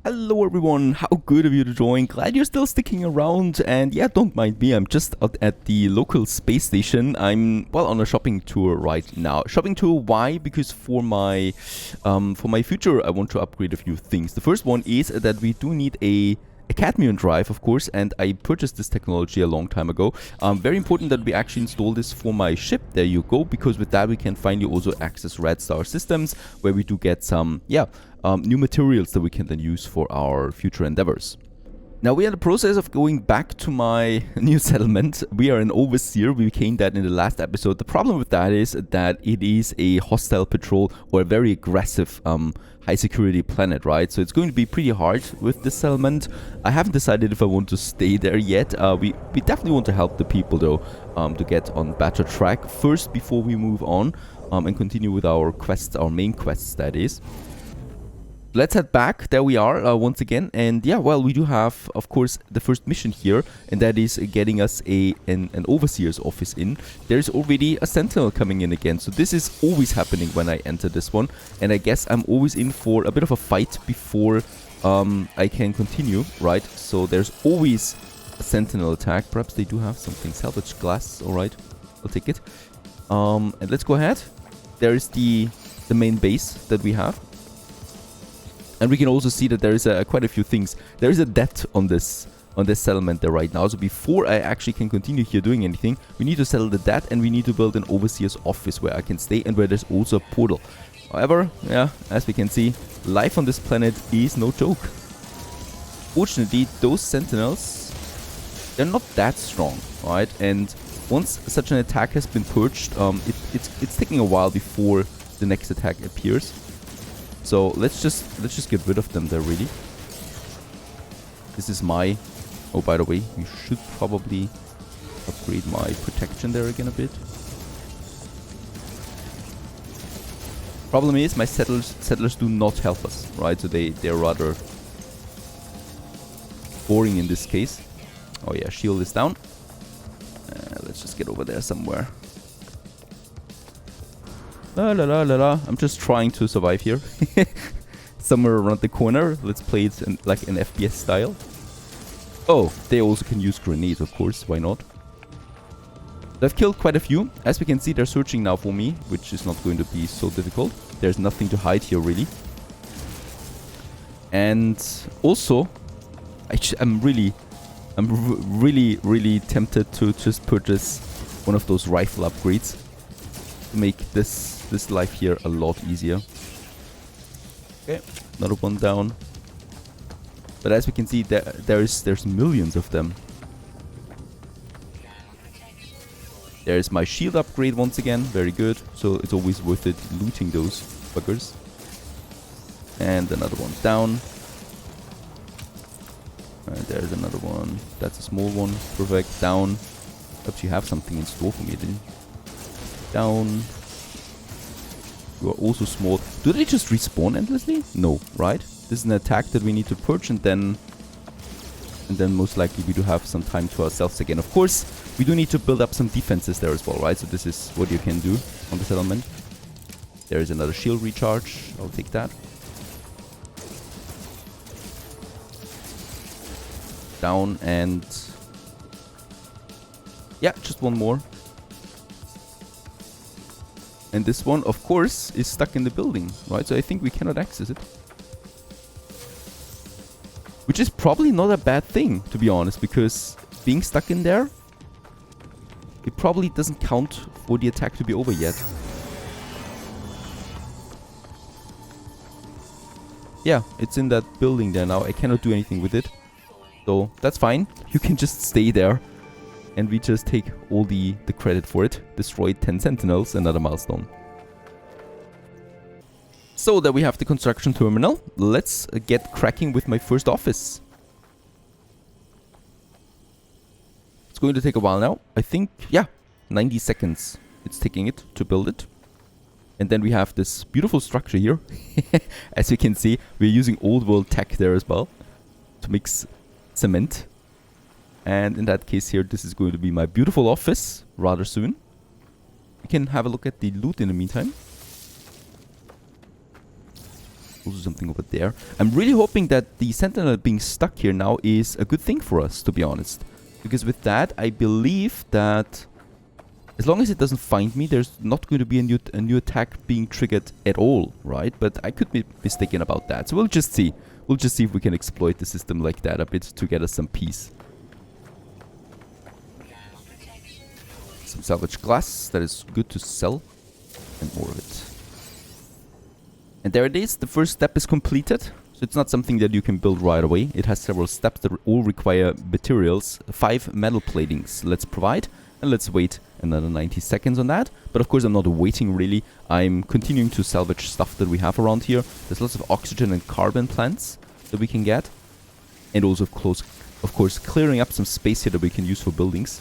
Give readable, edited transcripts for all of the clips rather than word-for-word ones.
Hello everyone, how good of you to join. Glad you're still sticking around, and yeah, don't mind me, I'm just out at the local space station. I'm, well, on a shopping tour right now. Shopping tour, why? Because for my future I want to upgrade a few things. The first one is that we do need a cadmium drive, of course, and I purchased this technology a long time ago. Very important that we actually install this for my ship. There you go, because with that we can finally also access Red Star systems, where we do get some, new materials that we can then use for our future endeavors. Now we are in the process of going back to my new settlement. We are an overseer. We became that in the last episode. The problem with that is that it is a hostile patrol or a very aggressive high security planet, right? So it's going to be pretty hard with this settlement. I haven't decided if I want to stay there yet. We definitely want to help the people though, to get on better track first before we move on and continue with our quests, our main quests that is. Let's head back. There we are once again, and yeah, well, we do have, of course, the first mission here, and that is getting us an overseer's office in. There's already a sentinel coming in again, so this is always happening when I enter this one, and I guess I'm always in for a bit of a fight before I can continue, right? So there's always a sentinel attack. Perhaps they do have something. Salvage glass, all right, I'll take it. And let's go ahead. There is the main base that we have. And we can also see that there is quite a few things. There is a debt on this settlement there right now. So before I actually can continue here doing anything, we need to settle the debt and we need to build an overseer's office where I can stay and where there's also a portal. However, yeah, as we can see, life on this planet is no joke. Fortunately, those sentinels, they're not that strong, right? And once such an attack has been purged, it's taking a while before the next attack appears. So let's just get rid of them there, really. This is my... Oh, by the way, we should probably upgrade my protection there again a bit. Problem is, my settlers do not help us, right? So they're rather boring in this case. Oh yeah, shield is down. Let's just get over there somewhere. La la la la la. I'm just trying to survive here. Somewhere around the corner. Let's play it in, like an FPS style. Oh, they also can use grenades, of course. Why not? I've killed quite a few. As we can see, they're searching now for me, which is not going to be so difficult. There's nothing to hide here, really. And also, I'm really tempted to just purchase one of those rifle upgrades to make this life here a lot easier. Okay, another one down. But as we can see, there's millions of them. There's my shield upgrade once again, very good. So it's always worth it looting those buggers. And another one down. And there's another one. That's a small one. Perfect. Down. Perhaps you have something in store for me, didn't you? Down. You are also small. Do they just respawn endlessly? No, right? This is an attack that we need to purge, and then most likely we do have some time to ourselves again. Of course, we do need to build up some defenses there as well, right? So this is what you can do on the settlement. There is another shield recharge. I'll take that. Down, and yeah, just one more. And this one, of course, is stuck in the building, right? So I think we cannot access it. Which is probably not a bad thing, to be honest, because being stuck in there, it probably doesn't count for the attack to be over yet. Yeah, it's in that building there now. I cannot do anything with it. So that's fine. You can just stay there. And we just take all the credit for it. Destroyed 10 sentinels, another milestone. So there we have the construction terminal. Let's get cracking with my first office. It's going to take a while now. I think, yeah, 90 seconds it's taking it to build it. And then we have this beautiful structure here. As you can see, we're using old world tech there as well to mix cement. And in that case here, this is going to be my beautiful office rather soon. We can have a look at the loot in the meantime. Also something over there. I'm really hoping that the Sentinel being stuck here now is a good thing for us, to be honest. Because with that, I believe that as long as it doesn't find me, there's not going to be a new attack being triggered at all, right? But I could be mistaken about that. So we'll just see. We'll just see if we can exploit the system like that a bit to get us some peace. Some salvaged glass. That is good to sell. And more of it. And there it is. The first step is completed. So it's not something that you can build right away. It has several steps that all require materials. 5 metal platings. Let's provide. And let's wait another 90 seconds on that. But of course I'm not waiting really. I'm continuing to salvage stuff that we have around here. There's lots of oxygen and carbon plants that we can get. And also of course clearing up some space here that we can use for buildings.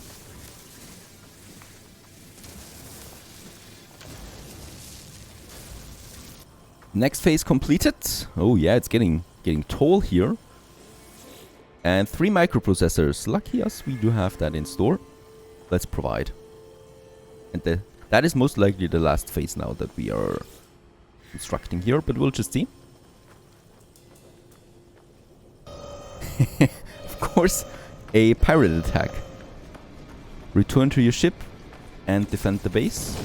Next phase completed. Oh yeah, it's getting tall here. And 3 microprocessors. Lucky us, we do have that in store. Let's provide. And that is most likely the last phase now that we are constructing here, but we'll just see. Of course, a pirate attack. Return to your ship and defend the base.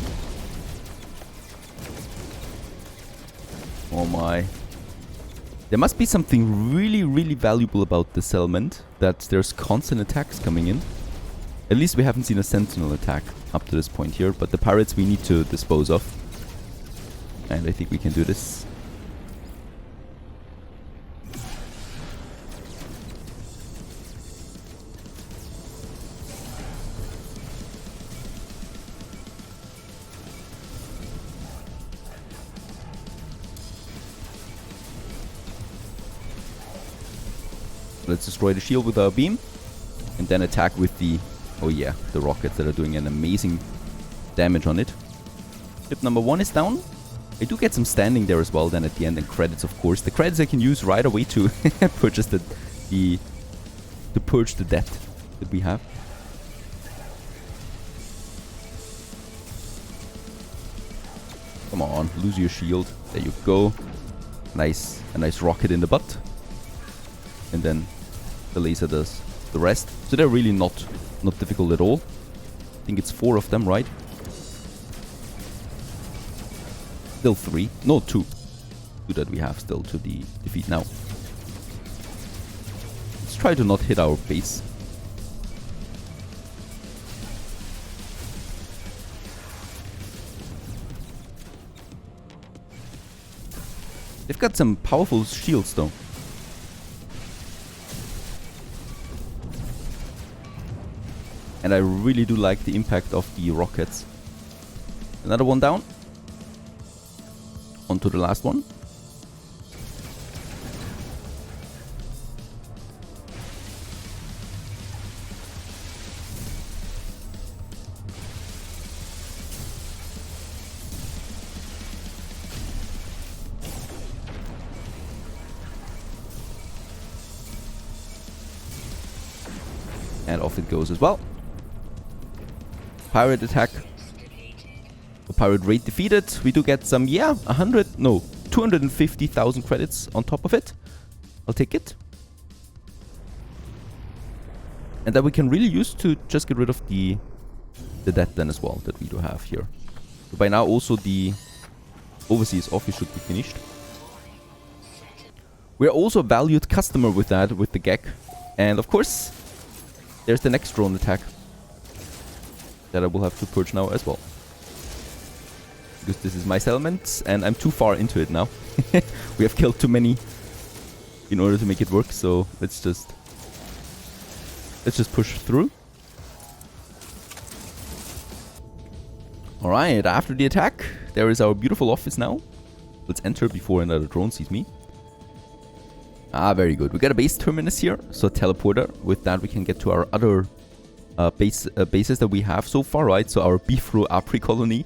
Oh my. There must be something really, really valuable about this element, that there's constant attacks coming in. At least we haven't seen a sentinel attack up to this point here, but the pirates we need to dispose of. And I think we can do this. Let's destroy the shield with our beam. And then attack with the... Oh yeah, the rockets that are doing an amazing damage on it. Ship number 1 is down. I do get some standing there as well then at the end, and credits of course. The credits I can use right away to purchase to purge the debt that we have. Come on, lose your shield. There you go. Nice. A nice rocket in the butt. And then the laser does the rest. So they're really not difficult at all. I think it's 4 of them, right? Still 3. No, 2. 2 that we have still to defeat now. Let's try to not hit our base. They've got some powerful shields though. And I really do like the impact of the rockets. Another one down. On to the last one. And off it goes as well. Pirate attack. The pirate raid defeated. We do get some, 250,000 credits on top of it. I'll take it. And that we can really use to just get rid of the debt then as well that we do have here. So by now also the overseas office should be finished. We're also a valued customer with that, with the GEC. And of course, there's the next drone attack that I will have to purge now as well. Because this is my settlement and I'm too far into it now. We have killed too many in order to make it work, so let's just push through. Alright, after the attack, there is our beautiful office now. Let's enter before another drone sees me. Ah, very good. We got a base terminus here, so a teleporter. With that we can get to our other bases that we have so far, right? So our Bifro Apri colony.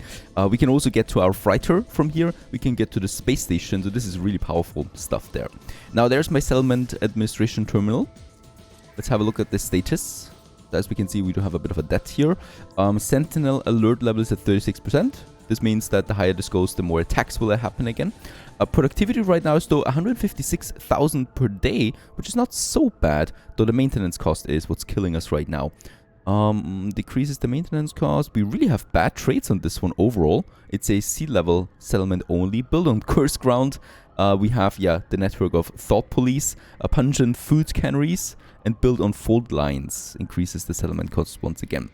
We can also get to our freighter from here. We can get to the space station, so this is really powerful stuff there. Now there's my settlement administration terminal. Let's have a look at the status. As we can see, we do have a bit of a debt here. Sentinel alert level is at 36%. This means that the higher this goes, the more attacks will happen again. Productivity right now is though 156,000 per day, which is not so bad, though the maintenance cost is what's killing us right now. Decreases the maintenance cost. We really have bad traits on this one overall. It's a sea level settlement only, built on cursed ground. We have, the network of thought police, pungent food canneries, and built on fault lines. Increases the settlement cost once again.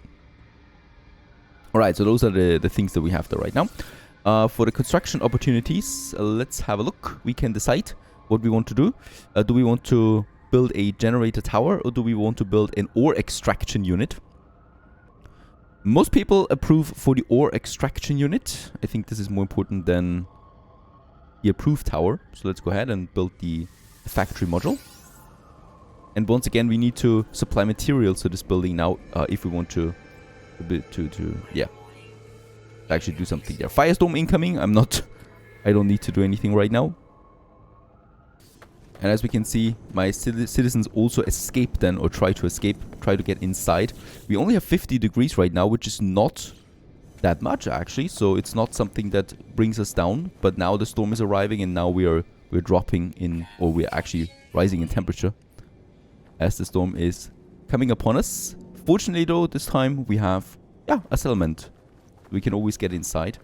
Alright, so those are the things that we have there right now. For the construction opportunities, let's have a look. We can decide what we want to do. Do we want to build a generator tower, or do we want to build an ore extraction unit? Most people approve for the ore extraction unit. I think this is more important than the approved tower. So let's go ahead and build the factory module. And once again, we need to supply materials to this building now if we want to actually do something there. Firestorm incoming. I don't need to do anything right now. And as we can see, my citizens also escape then, or try to escape, try to get inside. We only have 50 degrees right now, which is not that much actually. So it's not something that brings us down. But now the storm is arriving, and now we're dropping in, or we're actually rising in temperature as the storm is coming upon us. Fortunately though, this time we have a settlement. We can always get inside.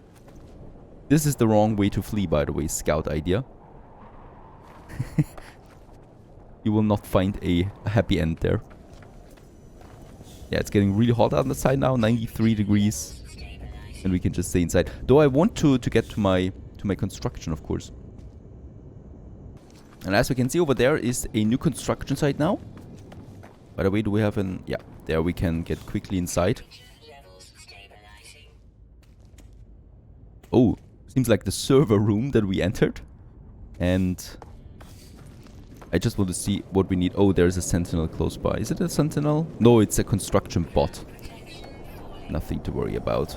This is the wrong way to flee, by the way, scout idea. You will not find a happy end there. Yeah, it's getting really hot on the side now, 93 degrees. And we can just stay inside. Though I want to get to my construction, of course. And as we can see over there is a new construction site now. By the way, do we have an... Yeah, there we can get quickly inside. Oh, seems like the server room that we entered. And I just want to see what we need. Oh, there's a sentinel close by. Is it a sentinel? No, it's a construction bot. Nothing to worry about.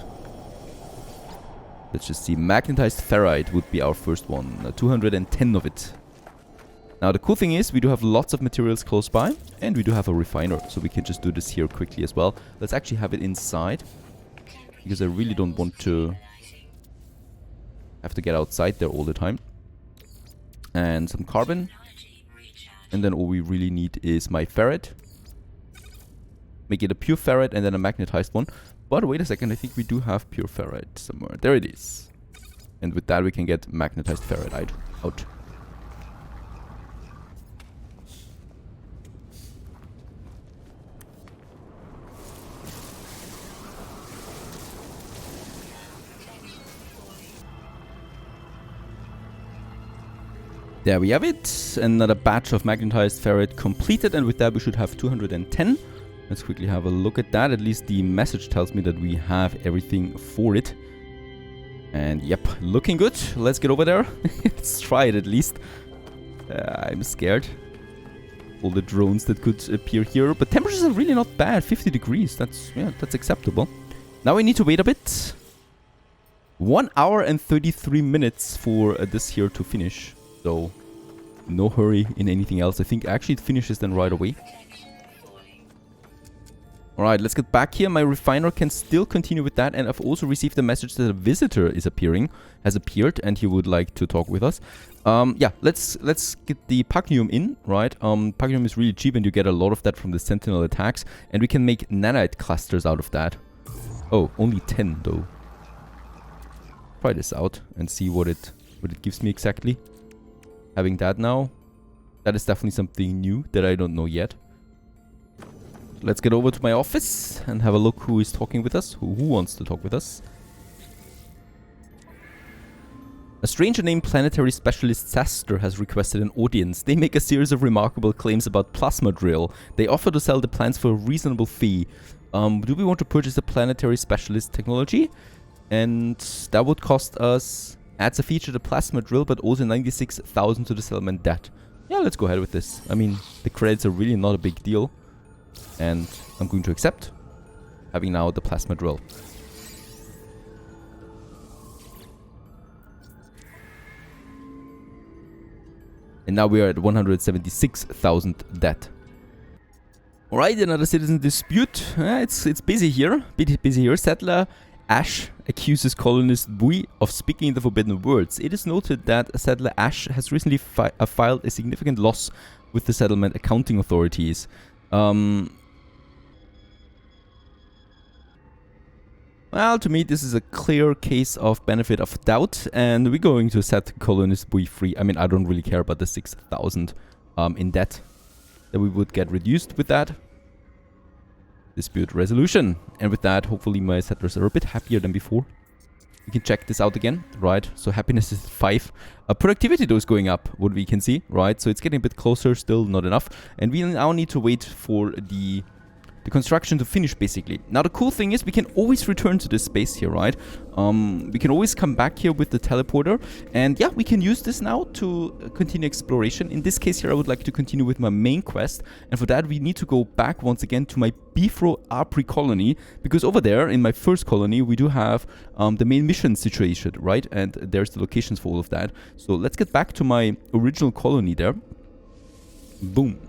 Let's just see. Magnetized ferrite would be our first one. 210 of it. Now, the cool thing is we do have lots of materials close by. And we do have a refiner. So we can just do this here quickly as well. Let's actually have it inside. Because I really don't want to have to get outside there all the time. And some carbon. And then all we really need is my ferret. Make it a pure ferret and then a magnetized one. But wait a second, I think we do have pure ferret somewhere. There it is. And with that we can get magnetized ferret out. There we have it. Another batch of magnetized ferret completed, and with that we should have 210. Let's quickly have a look at that. At least the message tells me that we have everything for it. And yep, looking good. Let's get over there. Let's try it at least. I'm scared. All the drones that could appear here. But temperatures are really not bad. 50 degrees. That's acceptable. Now we need to wait a bit. 1 hour and 33 minutes for this here to finish. So, no hurry in anything else. I think actually it finishes then right away. Alright, let's get back here. My refiner can still continue with that. And I've also received a message that a visitor has appeared, and he would like to talk with us. Yeah, let's get the Pagnium in, right? Pagnium is really cheap, and you get a lot of that from the Sentinel attacks. And we can make nanite clusters out of that. Oh, only 10 though. Try this out and see what it gives me exactly. Having that now, that is definitely something new that I don't know yet. Let's get over to my office and have a look who is talking with us. Who wants to talk with us? A stranger named Planetary Specialist Saster has requested an audience. They make a series of remarkable claims about plasma drill. They offer to sell the plans for a reasonable fee. Do we want to purchase a Planetary Specialist technology? And that would cost us... Adds a feature to plasma drill, but also 96,000 to the settlement debt. Yeah, let's go ahead with this. I mean, the credits are really not a big deal. And I'm going to accept having now the plasma drill. And now we are at 176,000 debt. Alright, another citizen dispute. It's busy here. Bit busy here. Settler Ash accuses colonist Bui of speaking the forbidden words. It is noted that settler Ash has recently filed a significant loss with the settlement accounting authorities. Well, to me, this is a clear case of benefit of doubt, and we're going to set colonist Bui free. I mean, I don't really care about the 6,000 in debt that we would get reduced with that. Dispute resolution. And with that, hopefully my settlers are a bit happier than before. We can check this out again, right? So happiness is 5. Productivity though is going up, what we can see, right? So it's getting a bit closer, still not enough. And we now need to wait for the construction to finish, basically. Now the cool thing is we can always return to this space here, right? We can always come back here with the teleporter, and yeah, we can use this now to continue exploration. In this case here, I would like to continue with my main quest, and for that we need to go back once again to my Bifro Apri colony, because over there in my first colony we do have the main mission situation, right? And there's the locations for all of that. So let's get back to my original colony there. Boom.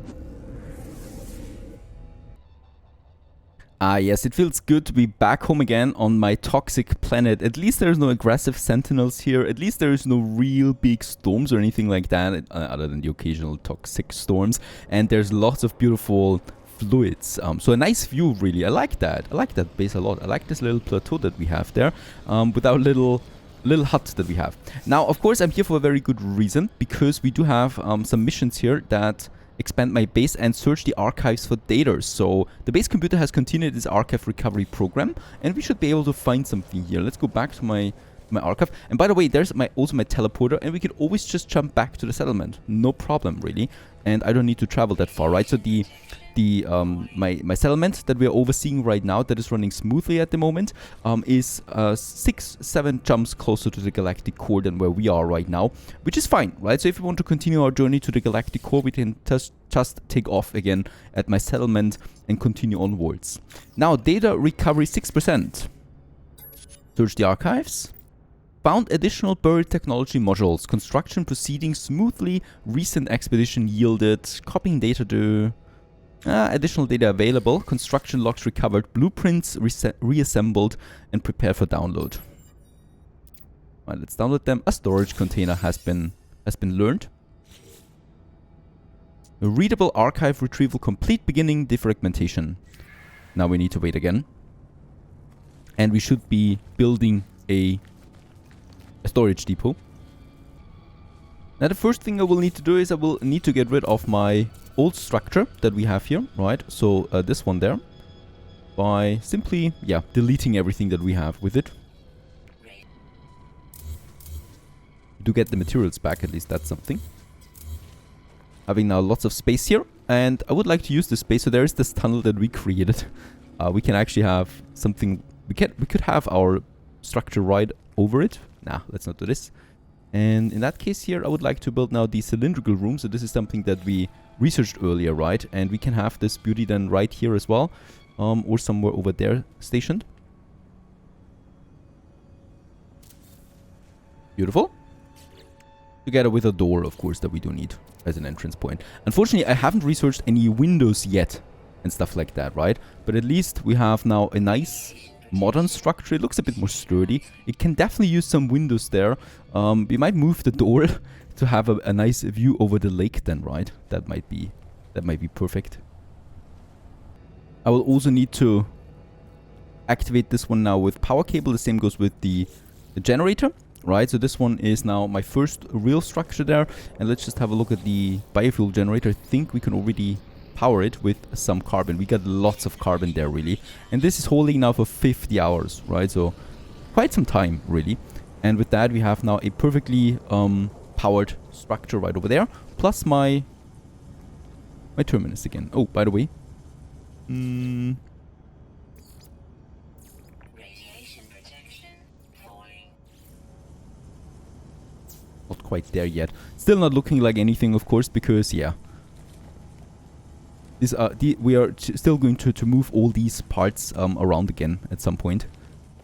Ah, yes, it feels good to be back home again on my toxic planet. At least there's no aggressive sentinels here. At least there is no real big storms or anything like that, other than the occasional toxic storms. And there's lots of beautiful fluids. So a nice view, really. I like that. I like that base a lot. I like this little plateau that we have there, with our little hut that we have. Now, of course, I'm here for a very good reason, because we do have some missions here that expand my base and search the archives for data. So the base computer has continued its archive recovery program, and we should be able to find something here. Let's go back to my archive. And by the way, there's also my teleporter, and we can always just jump back to the settlement. No problem, really. And I don't need to travel that far, right? So my settlement that we are overseeing right now, that is running smoothly at the moment, is 6-7 jumps closer to the galactic core than where we are right now, which is fine, right? So if we want to continue our journey to the galactic core, we can just take off again at my settlement and continue onwards. Now, data recovery 6%. Search the archives. Found additional buried technology modules. Construction proceeding smoothly. Recent expedition yielded. Copying data to... additional data available. Construction logs recovered. Blueprints reassembled and prepared for download. Right, let's download them. A storage container has been learned. A readable archive retrieval complete. Beginning defragmentation. Now we need to wait again. And we should be building a storage depot. Now the first thing I will need to do is I will need to get rid of my old structure that we have here, right? So this one there, by simply, yeah, deleting everything that we have with it. To get the materials back, at least that's something. Having now lots of space here, and I would like to use this space. So there is this tunnel that we created. We can actually have something. We could have our structure right over it. Nah, let's not do this. And in that case here, I would like to build now the cylindrical room. So this is something that we researched earlier, right? And we can have this beauty then right here as well, or somewhere over there stationed. Beautiful. Together with a door, of course, that we do need as an entrance point. Unfortunately, I haven't researched any windows yet and stuff like that, right? But at least we have now a nice modern structure. It looks a bit more sturdy. It can definitely use some windows there. We might move the door to have a nice view over the lake then, right? That might be perfect. I will also need to activate this one now with power cable. The same goes with the generator, right? So this one is now my first real structure there. And let's just have a look at the biofuel generator. I think we can already power it with some carbon. We got lots of carbon there, really. And this is holding now for 50 hours, right? So quite some time, really. And with that, we have now a perfectly powered structure right over there. Plus my terminus again. Oh, by the way. Radiation protection falling. Not quite there yet. Still not looking like anything, of course, because, yeah. We are still going to move all these parts around again at some point.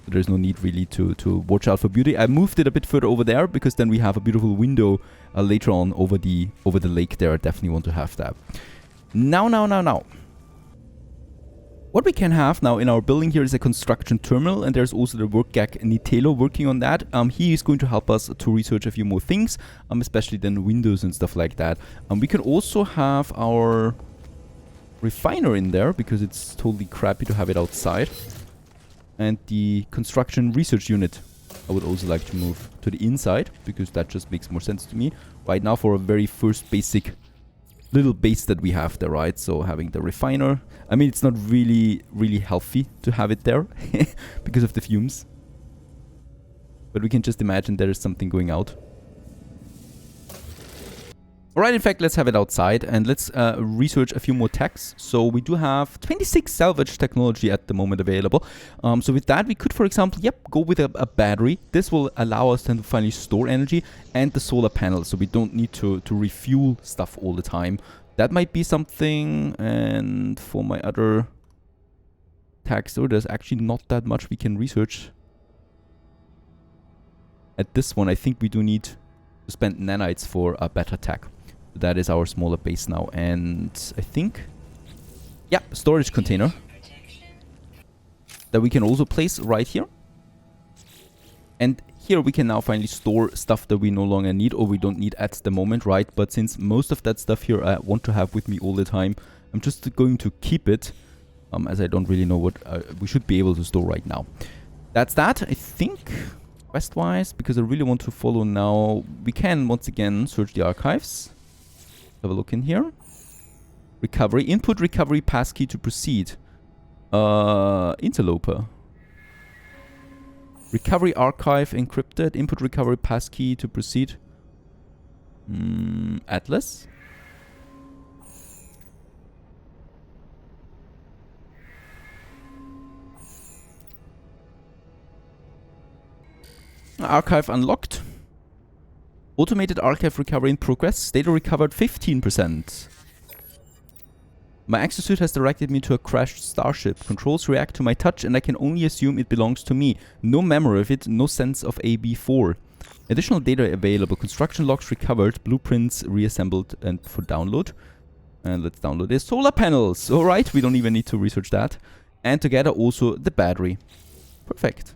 There's no need really to watch out for beauty. I moved it a bit further over there because then we have a beautiful window later on over the lake there. I definitely want to have that. Now. What we can have now in our building here is a construction terminal, and there's also the work gag Nitelo working on that. He is going to help us to research a few more things, especially then windows and stuff like that. We can also have our refiner in there, because it's totally crappy to have it outside. And the construction research unit, I would also like to move to the inside, because that just makes more sense to me right now for a very first basic little base that we have there, right? So having the refiner, I mean, it's not really healthy to have it there because of the fumes, but we can just imagine there is something going out. Alright, in fact, let's have it outside and let's research a few more techs. So we do have 26 salvage technology at the moment available. So with that, we could, for example, go with a battery. This will allow us then to finally store energy, and the solar panel, so we don't need to refuel stuff all the time. That might be something. And for my other techs, so there's actually not that much we can research. At this one, I think we do need to spend nanites for a better tech. That is our smaller base now, and I think, yeah, storage container that we can also place right here. And here we can now finally store stuff that we no longer need, or we don't need at the moment, right? But since most of that stuff here I want to have with me all the time, I'm just going to keep it, as I don't really know what we should be able to store right now. That's that, I think. Quest-wise, because I really want to follow now, we can once again search the archives. Have a look in here. Recovery. Input recovery passkey to proceed. Interloper. Recovery archive encrypted. Input recovery passkey to proceed. Atlas. Archive unlocked. Automated archive recovery in progress. Data recovered 15%. My exosuit has directed me to a crashed starship. Controls react to my touch and I can only assume it belongs to me. No memory of it, no sense of AB4. Additional data available. Construction logs recovered. Blueprints reassembled and for download. And let's download this. Solar panels. Alright, we don't even need to research that. And together also the battery. Perfect.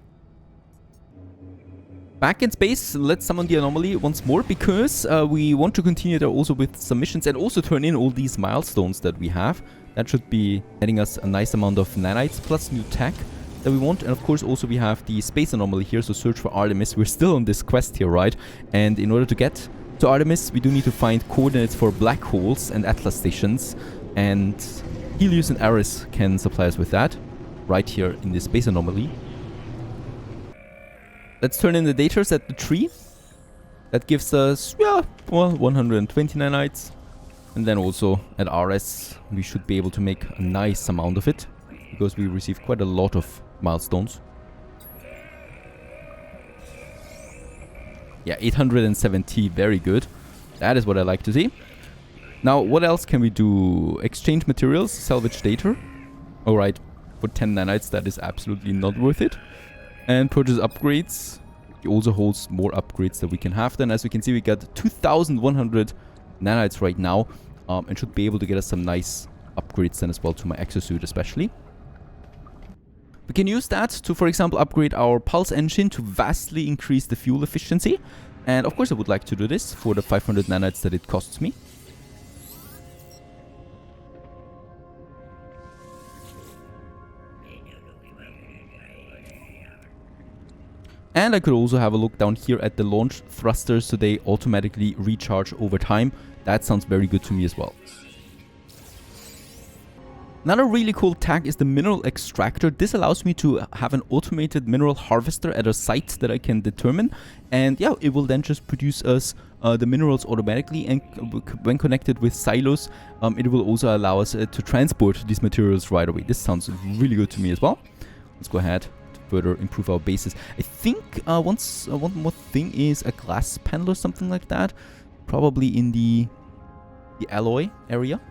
Back in space, let's summon the anomaly once more, because we want to continue there also with some missions and also turn in all these milestones that we have. That should be getting us a nice amount of nanites plus new tech that we want. And of course also we have the space anomaly here, so search for Artemis. We're still on this quest here, right? And in order to get to Artemis, we do need to find coordinates for black holes and Atlas stations. And Helios and Ares can supply us with that right here in this space anomaly. Let's turn in the data at the tree. That gives us, yeah, well, 120 nanites. And then also at RS, we should be able to make a nice amount of it, because we received quite a lot of milestones. Yeah, 870, very good. That is what I like to see. Now, what else can we do? Exchange materials, salvage data. Alright, for 10 nanites, that is absolutely not worth it. And purchase upgrades. It also holds more upgrades that we can have. Then, as we can see, we got 2,100 nanites right now. And should be able to get us some nice upgrades then as well to my exosuit especially. We can use that to, for example, upgrade our pulse engine to vastly increase the fuel efficiency. And of course I would like to do this for the 500 nanites that it costs me. And I could also have a look down here at the launch thrusters, so they automatically recharge over time. That sounds very good to me as well. Another really cool tag is the mineral extractor. This allows me to have an automated mineral harvester at a site that I can determine. And yeah, it will then just produce us the minerals automatically. And when connected with silos, it will also allow us to transport these materials right away. This sounds really good to me as well. Let's go ahead. Further improve our bases. I think one more thing is a glass panel or something like that, probably in the alloy area.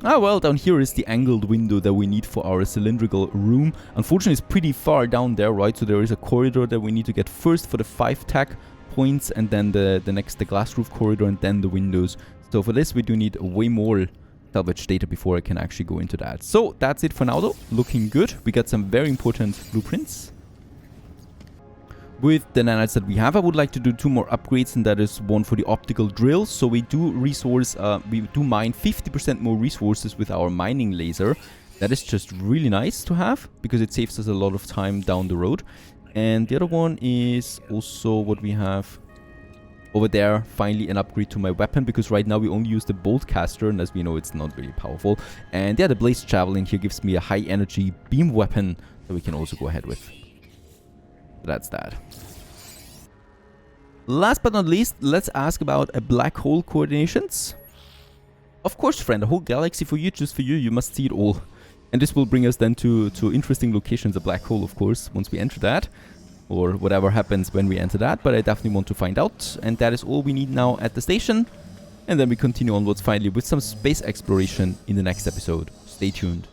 Ah, well, down here is the angled window that we need for our cylindrical room. Unfortunately, it's pretty far down there, right? So there is a corridor that we need to get first for the 5 tech points, and then the next the glass roof corridor, and then the windows. So for this we do need way more salvage data before I can actually go into that. So that's it for now though. Looking good. We got some very important blueprints. With the nanites that we have, I would like to do 2 more upgrades, and that is one for the optical drill. So we do mine 50% more resources with our mining laser. That is just really nice to have, because it saves us a lot of time down the road. And the other one is also what we have over there, finally an upgrade to my weapon, because right now we only use the bolt caster, and as we know, it's not really powerful. And yeah, the blaze javelin here gives me a high energy beam weapon that we can also go ahead with. That's that. Last but not least, let's ask about a black hole coordinations. Of course, friend, a whole galaxy for you, just for you. You must see it all. And this will bring us then to interesting locations, a black hole, of course, once we enter that. Or whatever happens when we enter that. But I definitely want to find out. And that is all we need now at the station. And then we continue onwards finally with some space exploration in the next episode. Stay tuned.